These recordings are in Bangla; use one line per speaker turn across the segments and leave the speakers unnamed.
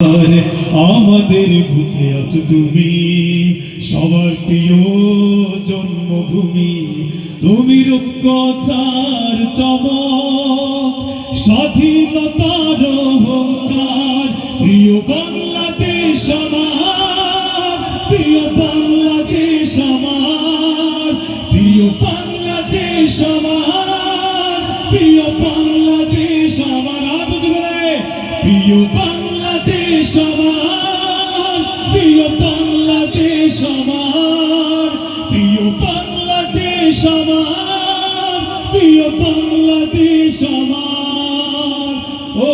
আমাদের বুকে আছো তুমি, সবার প্রিয় জন্মভূমি। তুমি রূপকথার চমক, স্বাধীনতার অহংকার। প্রিয় বাংলাদেশ আমার, প্রিয় বাংলাদেশ আমার, প্রিয় বাংলাদেশ আমার, প্রিয় বাংলাদেশ আমার। আজ বলে প্রিয় বাংলাদেশ আমার, প্রিয় বাংলাদেশ আমার, প্রিয় বাংলাদেশ আমার, প্রিয় বাংলাদেশ আমার। ও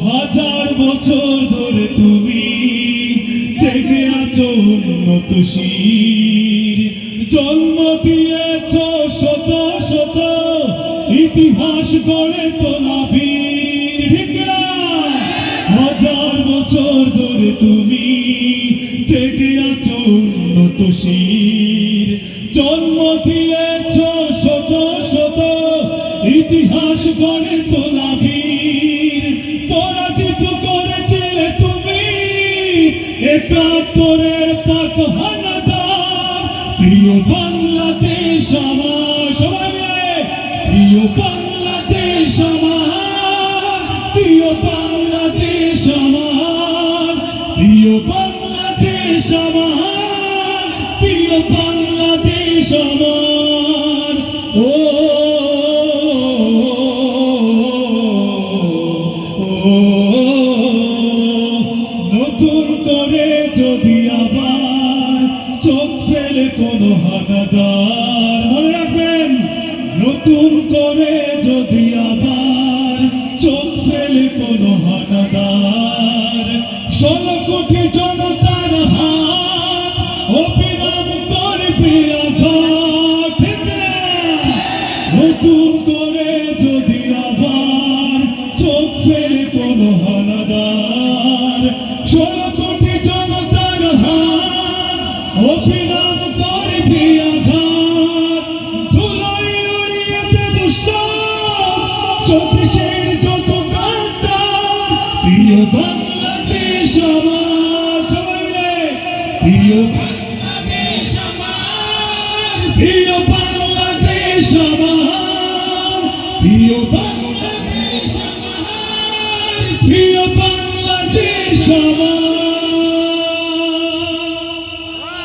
হাজার বছর ধরে তুমি জেগে আছো উন্নত শির, জন্ম দিয়েছ শত শত ইতিহাস গড়ে তোলা বীর। ঠিক না? হাজার বছর ধরে তুমি জেগে আছো উন্নত শির, জন্ম দিয়েছ শত শত ইতিহাস গড়ে তোলা বীর। পরাজিত করেছিলে তুমি একাত্তরের পাক হানাদার। প্রিয় বাংলাদেশ আমার, সবাই মিলে প্রিয় বাংলাদেশ আমার, প্রিয় বাংলাদেশ আমার, প্রিয় বাংলাদেশ আমার, প্রিয় বাংলাদেশ আমার। ও নতুন করে যদি আবার চোখ ফেলে কোনো হানাদার, মনে রাখবেন, নতুন করে যদি আবার চোখ ফেলে কোনো হানাদার, 16 কোটি জনতার হাত অবিরাম করবে আঘাত। ঠিক না? নতুন করে যদি আবার চোখ ফেলে কোনো হানাদার, 16 কোটি জনতার হাত অবিরাম করবে আঘাত। ধুলোয় উড়িয়ে দেব সব স্বদেশের যত গাদ্দার। প্রিয় বাংলাদেশ আমার, সবাই মিলে প্রিয় বাংলাদেশ আমার, প্রিয় বাংলাদেশ আমার, প্রিয়